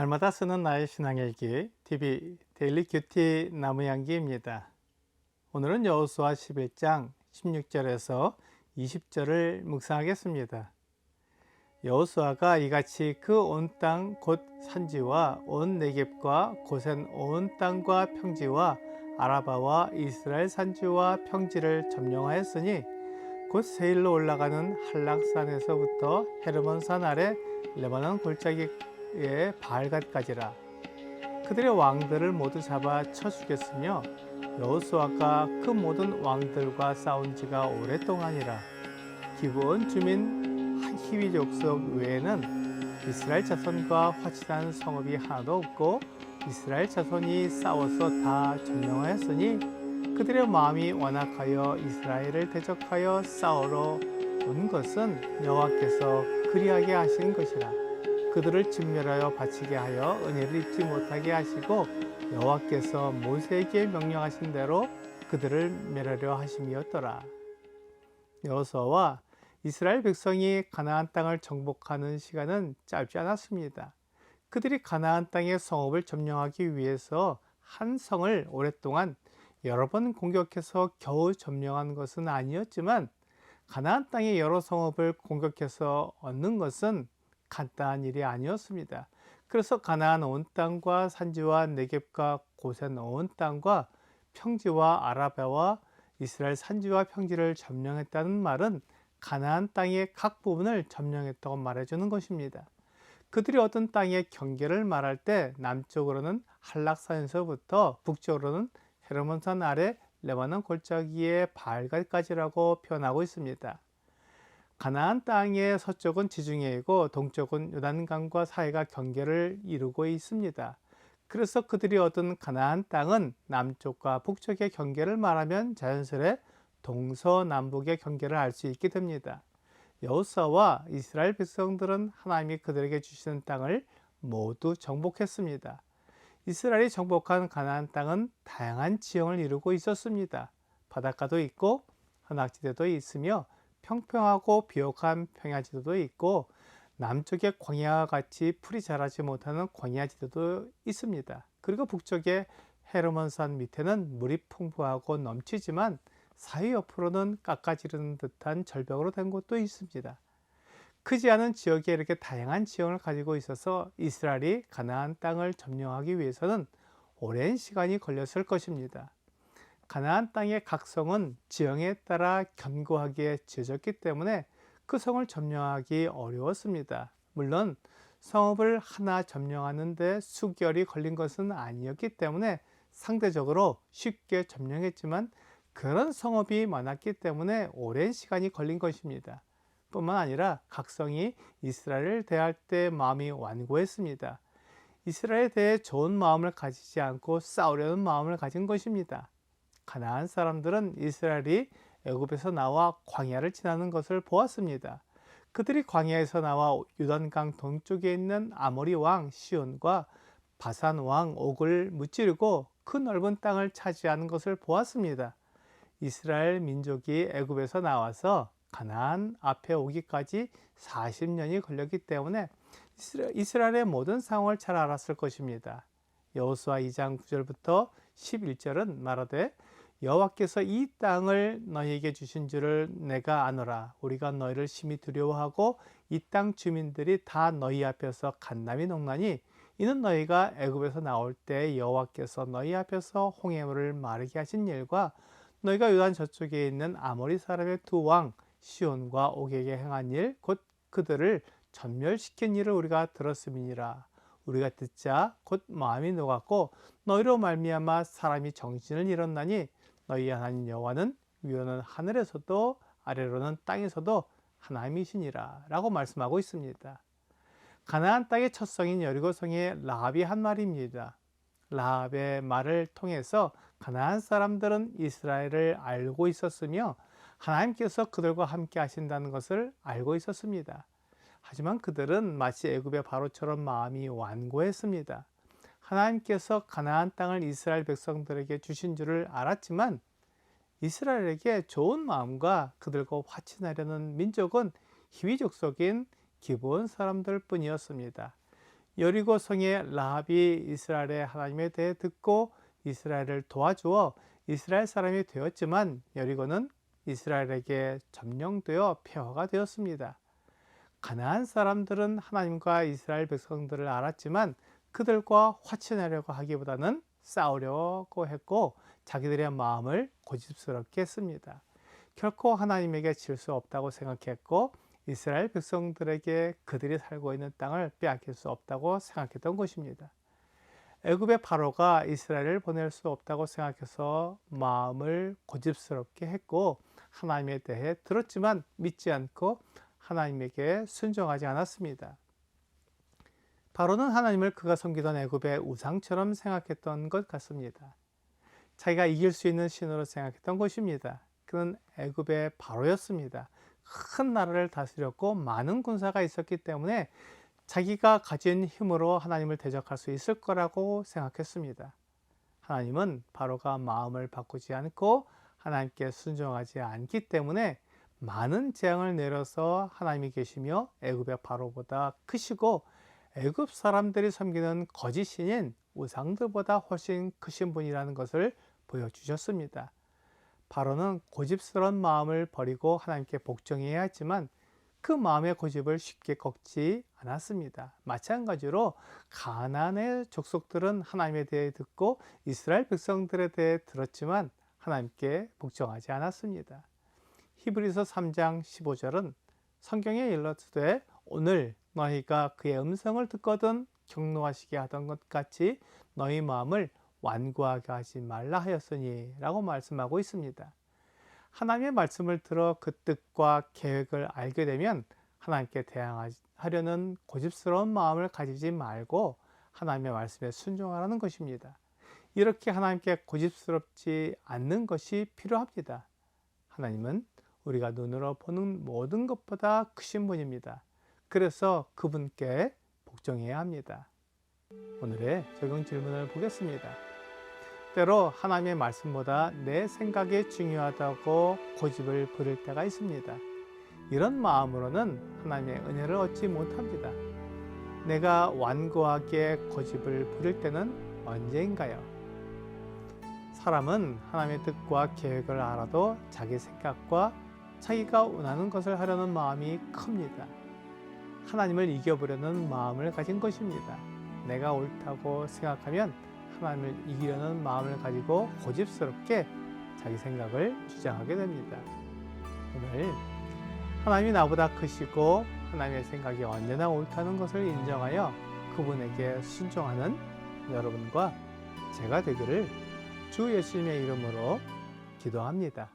날마다 쓰는 나의 신앙일기 TV 데일리 큐티 나무향기입니다. 오늘은 여호수아 11장 16절에서 20절을 묵상하겠습니다. 여호수아가 이같이 그 온 땅 곧 산지와 온 네겝과 고센 온 땅과 평지와 아라바와 이스라엘 산지와 평지를 점령하였으니 곧 세일로 올라가는 한락산에서부터 헤르몬산 아래 레바논 골짜기의 바알갓까지라. 그들의 왕들을 모두 잡아 쳐 죽였으며 여호수아가 그 모든 왕들과 싸운 지가 오랫동안이라. 기브온 주민 히위 족속 외에는 이스라엘 자손과 화친한 성읍이 하나도 없고 이스라엘 자손이 싸워서 다 점령하였으니 그들의 마음이 완악하여 이스라엘을 대적하여 싸우러 온 것은 여호와께서 그리하게 하신 것이라. 그들을 진멸하여 바치게 하여 은혜를 입지 못하게 하시고 여호와께서 모세에게 명령하신 대로 그들을 멸하려 하심이었더라. 여호수아와 이스라엘 백성이 가나안 땅을 정복하는 시간은 짧지 않았습니다. 그들이 가나안 땅의 성읍을 점령하기 위해서 한 성을 오랫동안 여러 번 공격해서 겨우 점령한 것은 아니었지만 가나안 땅의 여러 성읍을 공격해서 얻는 것은 간단한 일이 아니었습니다. 그래서 가나안 온 땅과 산지와 네겝과 고센 온 땅과 평지와 아라바와 이스라엘 산지와 평지를 점령했다는 말은 가나안 땅의 각 부분을 점령했다고 말해주는 것입니다. 그들이 얻은 땅의 경계를 말할 때 남쪽으로는 한락산에서부터 북쪽으로는 헤르몬산 아래 레바논 골짜기의 바알갓까지라고 표현하고 있습니다. 가나안 땅의 서쪽은 지중해이고 동쪽은 요단강과 사이가 경계를 이루고 있습니다. 그래서 그들이 얻은 가나안 땅은 남쪽과 북쪽의 경계를 말하면 자연스레 동서남북의 경계를 알 수 있게 됩니다. 여호수아와 이스라엘 백성들은 하나님이 그들에게 주시는 땅을 모두 정복했습니다. 이스라엘이 정복한 가나안 땅은 다양한 지형을 이루고 있었습니다. 바닷가도 있고 한악지대도 있으며 평평하고 비옥한 평야지대도 있고 남쪽의 광야와 같이 풀이 자라지 못하는 광야지대도 있습니다. 그리고 북쪽의 헤르몬산 밑에는 물이 풍부하고 넘치지만 사이 옆으로는 깎아지르는 듯한 절벽으로 된 곳도 있습니다. 크지 않은 지역에 이렇게 다양한 지형을 가지고 있어서 이스라엘이 가나안 땅을 점령하기 위해서는 오랜 시간이 걸렸을 것입니다. 가나안 땅의 각 성은 지형에 따라 견고하게 지어졌기 때문에 그 성을 점령하기 어려웠습니다. 물론 성읍을 하나 점령하는데 수개월이 걸린 것은 아니었기 때문에 상대적으로 쉽게 점령했지만 그런 성읍이 많았기 때문에 오랜 시간이 걸린 것입니다. 뿐만 아니라 각 성이 이스라엘을 대할 때 마음이 완고했습니다. 이스라엘에 대해 좋은 마음을 가지지 않고 싸우려는 마음을 가진 것입니다. 가나안 사람들은 이스라엘이 애굽에서 나와 광야를 지나는 것을 보았습니다. 그들이 광야에서 나와 요단강 동쪽에 있는 아모리 왕 시온과 바산 왕 옥을 무찌르고 그 넓은 땅을 차지하는 것을 보았습니다. 이스라엘 민족이 애굽에서 나와서 가나안 앞에 오기까지 40년이 걸렸기 때문에 이스라엘의 모든 상황을 잘 알았을 것입니다. 여호수아 2장 9절부터 11절은 말하되 여호와께서 이 땅을 너희에게 주신 줄을 내가 아노라. 우리가 너희를 심히 두려워하고 이 땅 주민들이 다 너희 앞에서 간담이 녹나니 이는 너희가 애굽에서 나올 때 여호와께서 너희 앞에서 홍해물을 마르게 하신 일과 너희가 요단 저쪽에 있는 아모리 사람의 두 왕 시온과 옥에게 행한 일 곧 그들을 전멸시킨 일을 우리가 들었음이니라. 우리가 듣자 곧 마음이 녹았고 너희로 말미암아 사람이 정신을 잃었나니 너희 하나님 여호와는 위로는 하늘에서도 아래로는 땅에서도 하나님이시니라 라고 말씀하고 있습니다. 가나안 땅의 첫 성인 여리고성의 라합이 한 말입니다. 라합의 말을 통해서 가나안 사람들은 이스라엘을 알고 있었으며 하나님께서 그들과 함께 하신다는 것을 알고 있었습니다. 하지만 그들은 마치 애굽의 바로처럼 마음이 완고했습니다. 하나님께서 가나안 땅을 이스라엘 백성들에게 주신 줄을 알았지만 이스라엘에게 좋은 마음과 그들과 화친하려는 민족은 히위 족속인 기브온 사람들 뿐이었습니다. 여리고 성의 라합이 이스라엘의 하나님에 대해 듣고 이스라엘을 도와주어 이스라엘 사람이 되었지만 여리고는 이스라엘에게 점령되어 폐허가 되었습니다. 가나안 사람들은 하나님과 이스라엘 백성들을 알았지만 그들과 화친하려고 하기보다는 싸우려고 했고 자기들의 마음을 고집스럽게 했습니다. 결코 하나님에게 질 수 없다고 생각했고 이스라엘 백성들에게 그들이 살고 있는 땅을 빼앗길 수 없다고 생각했던 것입니다. 애굽의 바로가 이스라엘을 보낼 수 없다고 생각해서 마음을 고집스럽게 했고 하나님에 대해 들었지만 믿지 않고 하나님에게 순종하지 않았습니다. 바로는 하나님을 그가 섬기던 애굽의 우상처럼 생각했던 것 같습니다. 자기가 이길 수 있는 신으로 생각했던 것입니다. 그는 애굽의 바로였습니다. 큰 나라를 다스렸고 많은 군사가 있었기 때문에 자기가 가진 힘으로 하나님을 대적할 수 있을 거라고 생각했습니다. 하나님은 바로가 마음을 바꾸지 않고 하나님께 순종하지 않기 때문에 많은 재앙을 내려서 하나님이 계시며 애굽의 바로보다 크시고 애굽 사람들이 섬기는 거짓 신인 우상들보다 훨씬 크신 분이라는 것을 보여주셨습니다. 바로는 고집스러운 마음을 버리고 하나님께 복종해야 했지만 그 마음의 고집을 쉽게 꺾지 않았습니다. 마찬가지로 가나안의 족속들은 하나님에 대해 듣고 이스라엘 백성들에 대해 들었지만 하나님께 복종하지 않았습니다. 히브리서 3장 15절은 성경에 일러주되 오늘 너희가 그의 음성을 듣거든 경노하시게 하던 것 같이 너희 마음을 완고하게 하지 말라 하였으니 라고 말씀하고 있습니다. 하나님의 말씀을 들어 그 뜻과 계획을 알게 되면 하나님께 대항하려는 고집스러운 마음을 가지지 말고 하나님의 말씀에 순종하라는 것입니다. 이렇게 하나님께 고집스럽지 않는 것이 필요합니다. 하나님은 우리가 눈으로 보는 모든 것보다 크신 분입니다. 그래서 그분께 복종해야 합니다. 오늘의 적용 질문을 보겠습니다. 때로 하나님의 말씀보다 내 생각이 중요하다고 고집을 부릴 때가 있습니다. 이런 마음으로는 하나님의 은혜를 얻지 못합니다. 내가 완고하게 고집을 부릴 때는 언제인가요? 사람은 하나님의 뜻과 계획을 알아도 자기 생각과 자기가 원하는 것을 하려는 마음이 큽니다. 하나님을 이겨보려는 마음을 가진 것입니다. 내가 옳다고 생각하면 하나님을 이기려는 마음을 가지고 고집스럽게 자기 생각을 주장하게 됩니다. 오늘 하나님이 나보다 크시고 하나님의 생각이 언제나 옳다는 것을 인정하여 그분에게 순종하는 여러분과 제가 되기를 주 예수님의 이름으로 기도합니다.